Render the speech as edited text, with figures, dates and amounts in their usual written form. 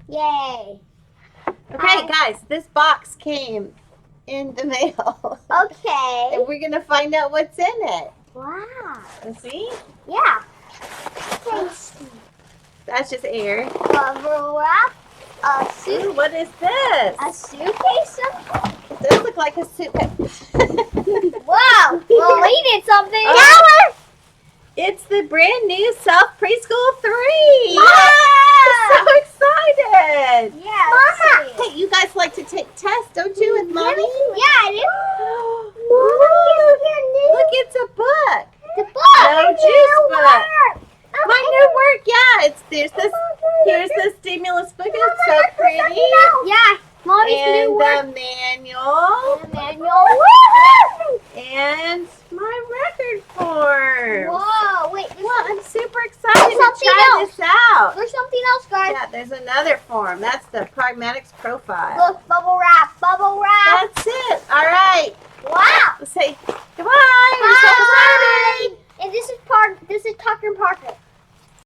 Yay. Okay, guys, this box came in the mail. Okay. And we're going to find out what's in it. Wow. You see? Yeah. Tasty. That's just air. Bubble wrap. A Ooh, what is this? A suitcase. It does look like a suitcase. Wow. Well, we did something. Oh, it's the brand new CELF Preschool-3. Yeah. So excited. Yeah. Mama. Hey, you guys like to take tests, don't you, with Mommy? Yeah, I do. Look, it's a book. The book. No juice book. My new work, yeah. Here's the stimulus book. It's so pretty. Yeah, Mommy's And new work. the manual. The manual. And my record form. Whoa, wait. Well, I'm super excited to something try else. this out. There's something else, guys. Yeah, there's another form. That's the pragmatics profile. Look, bubble wrap, bubble wrap. That's it. All right. Wow. Let's say goodbye. We're so excited. And this is Tucker and Parker.